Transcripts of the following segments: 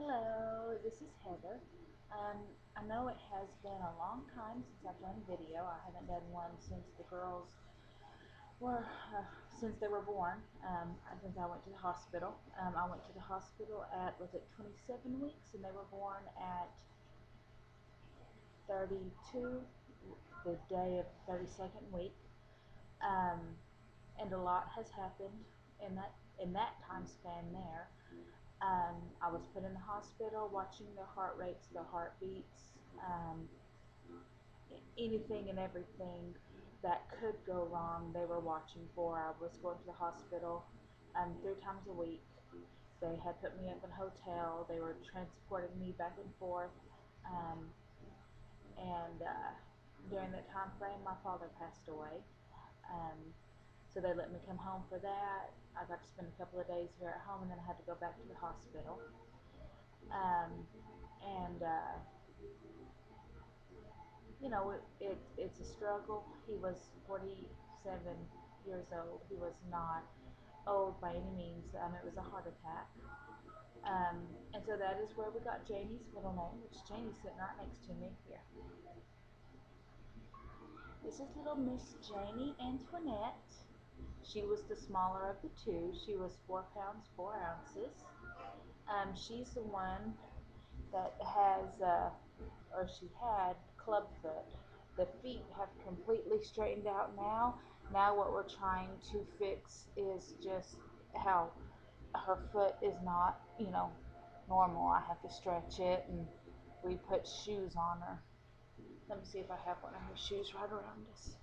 Hello, this is Heather. I know it has been a long time since I've done video. I haven't done one since the girls were, since they were born. Since I went to the hospital. I went to the hospital at, was it 27 weeks? And they were born at 32, the day of the 32nd week. Um, and a lot has happened in that time span there. I was put in the hospital watching their heart rates, their heartbeats, anything and everything that could go wrong, they were watching for. I was going to the hospital 3 times a week. They had put me up in a hotel. They were transporting me back and forth. Um, and During that time frame, my father passed away. Um, so they let me come home for that. I got to spend a couple of days here at home, and then I had to go back to the hospital. Um, and You know, it's a struggle. He was 47 years old. He was not old by any means. It was a heart attack. And so that is where we got Janie's middle name, which Janie's sitting right next to me here. This is little Miss Janie Antoinette. She was the smaller of the two. She was 4 pounds 4 ounces. She's the one that has, or she had, clubfoot. The feet have completely straightened out now. Now what we're trying to fix is just how her foot is not, normal. I have to stretch it, and we put shoes on her. Let me see if I have one of her shoes right around us.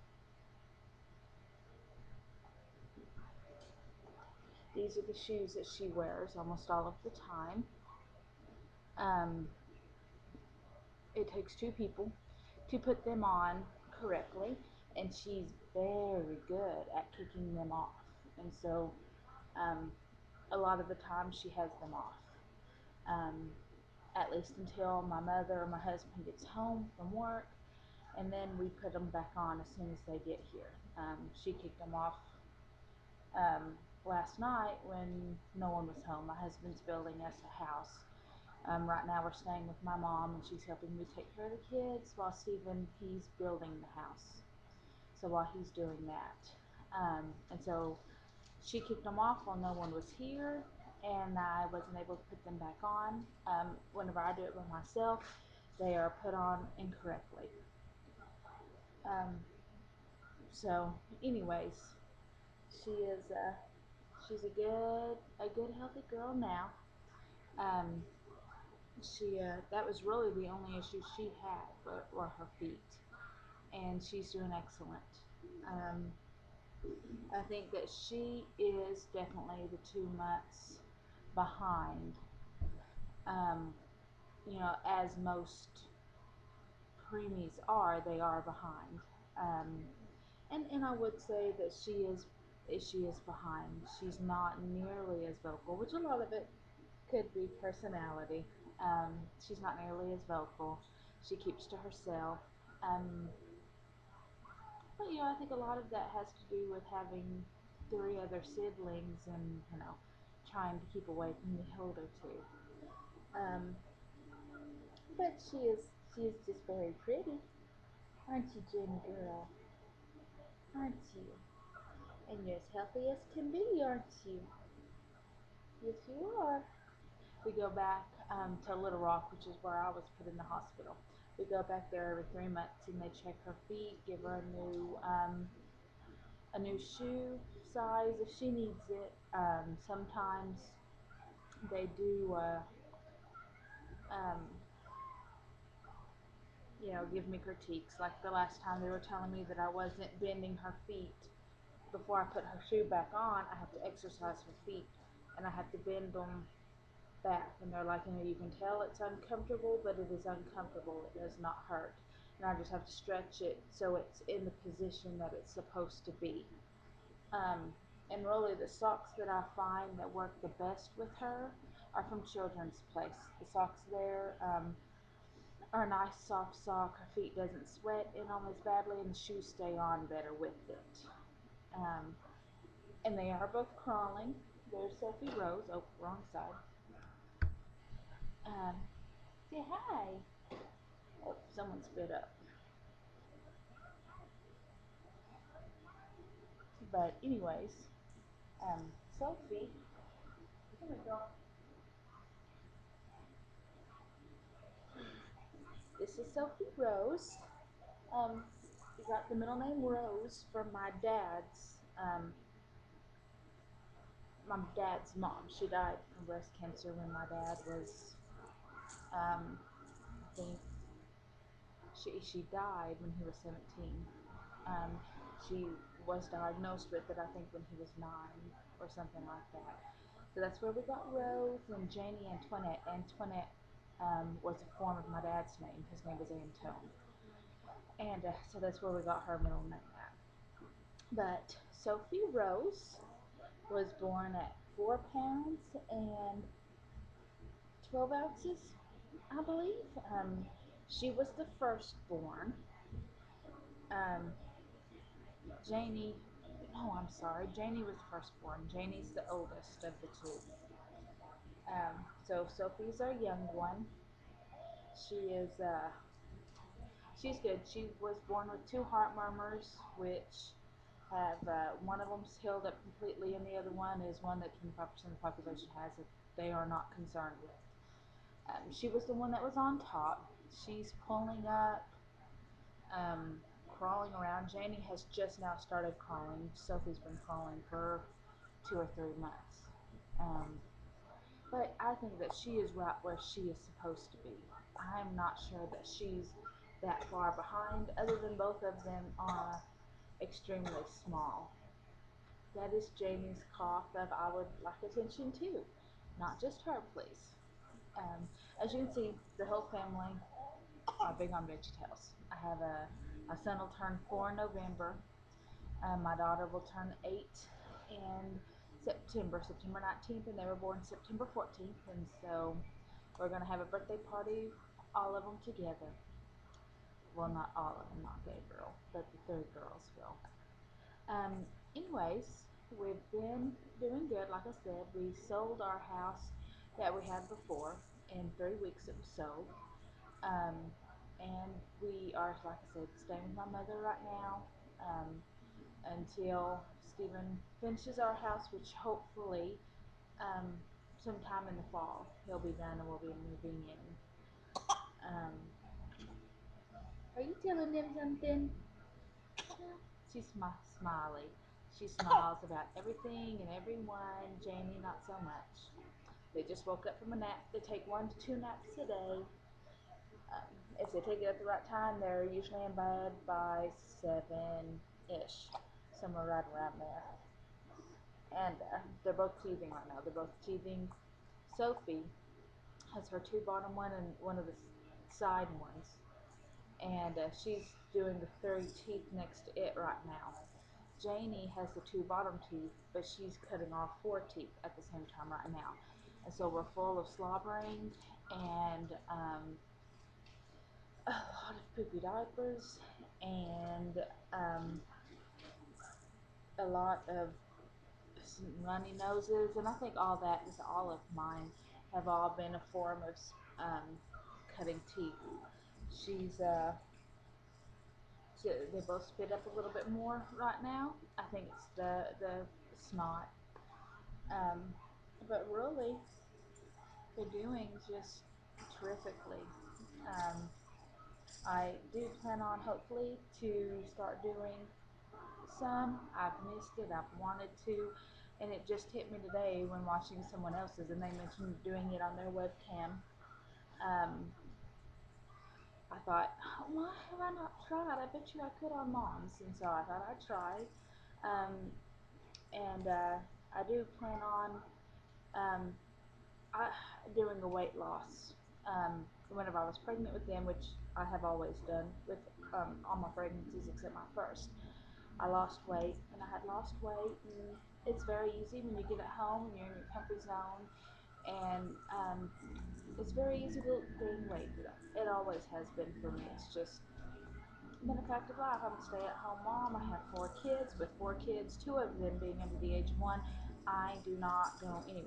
These are the shoes that she wears almost all of the time. Um, it takes two people to put them on correctly, and she's very good at kicking them off. And so, um, a lot of the time, she has them off. Um, at least until my mother or my husband gets home from work, and then we put them back on as soon as they get here. She kicked them off last night when no one was home. My husband's building us a house. Right now we're staying with my mom, and she's helping me take care of the kids while Stephen, he's building the house. So while he's doing that. And so she kicked them off while no one was here, and I wasn't able to put them back on. Whenever I do it by myself, they are put on incorrectly. Um, anyways, she is she's a good healthy girl now. Um, she That was really the only issue she had were her feet, and she's doing excellent. Um, I think that she is definitely the 2 months behind. Um, as most preemies are, they are behind. Um, and I would say that she is behind. She's not nearly as vocal, which a lot of it could be personality. She's not nearly as vocal. She keeps to herself. Um, but I think a lot of that has to do with having three other siblings and trying to keep away from the older two. Um, but she is just very pretty, aren't you, Jenny girl? Aren't you? And you're as healthy as can be, aren't you? Yes, you are. We go back to Little Rock, which is where I was put in the hospital. We go back there every 3 months, and they check her feet, give her a new shoe size if she needs it. Sometimes they do, um, give me critiques. Like the last time they were telling me that I wasn't bending her feet before I put her shoe back on. I have to exercise her feet, and I have to bend them back. And they're like, you can tell it's uncomfortable, but it is uncomfortable. It does not hurt. And I just have to stretch it so it's in the position that it's supposed to be. Um, and really, the socks that I find that work the best with her are from Children's Place. The socks there are a nice soft sock. Her feet doesn't sweat in them as badly, and the shoes stay on better with it. Um, and they are both crawling. There's Sophie Rose. Oh, wrong side. Hi. Oh, someone spit up. But anyways, Sophie, here we go. This is Sophie Rose. We got the middle name Rose from my dad's mom. She died from breast cancer when my dad was, I think she died when he was 17. Um, she was diagnosed with it, I think, when he was 9 or something like that. So that's where we got Rose and Janie Antoinette. Antoinette was a form of my dad's name. His name was Antone. And so that's where we got her middle name at. But Sophie Rose was born at 4 pounds and 12 ounces, I believe. She was the firstborn. Um, Janie, no, I'm sorry. Janie was the firstborn. Janie's the oldest of the two. So Sophie's our young one. She is, she's good. She was born with two heart murmurs, which have one of them's healed up completely, and the other one is one that 25% of the population has that they are not concerned with. She was the one that was on top. She's pulling up, um, crawling around. Janie has just now started crawling. Sophie's been crawling for 2 or 3 months. Um, but I think that she is right where she is supposed to be. I'm not sure that she's that far behind, other than both of them are extremely small. That is Jamie's cough of I would like attention too. Not just her, please. As you can see, the whole family are big on VeggieTales. I have a son will turn 4 in November. My daughter will turn 8 in September 19th, and they were born September 14th. And so we're going to have a birthday party, all of them together. Well, not all of them, not Gabriel, but the 3 girls will. Um, anyways, we've been doing good. Like I said, we sold our house that we had before. In 3 weeks, it was sold. Um, and we are, like I said, staying with my mother right now until Stephen finishes our house, which hopefully sometime in the fall he'll be done and we'll be moving in. Um, are you telling them something? She's smiley. She smiles about everything and everyone. Janie, not so much. They just woke up from a nap. They take 1 to 2 naps a day. If they take it at the right time, they're usually in bed by 7-ish, somewhere right around there. And they're both teething right now. They're both teething. Sophie has her 2 bottom one and one of the side ones, and she's doing the 3 teeth next to it right now. Janie has the 2 bottom teeth, but she's cutting off 4 teeth at the same time right now. And so we're full of slobbering and a lot of poopy diapers and a lot of runny noses. And I think all that is all of mine have all been a form of cutting teeth. She's they both spit up a little bit more right now. I think it's the snot. Um, but really, they're doing just terrifically. Um, I do plan on hopefully to start doing some. I've missed it. I've wanted to, and it just hit me today when watching someone else's, and they mentioned doing it on their webcam. Um, I thought, why have I not tried? I bet you I could on mom's, and so I thought I'd try. Um, and I do plan on um, I, doing a weight loss. Whenever I was pregnant with them, which I have always done with all my pregnancies except my first, I lost weight, and I had lost weight, and it's very easy when you get at home and you're in your comfort zone, and it's very easy to gain weight. It always has been for me. It's just been a fact of life. I'm a stay-at-home mom. I have 4 kids. With 4 kids, 2 of them being under the age of 1, I do not go anywhere.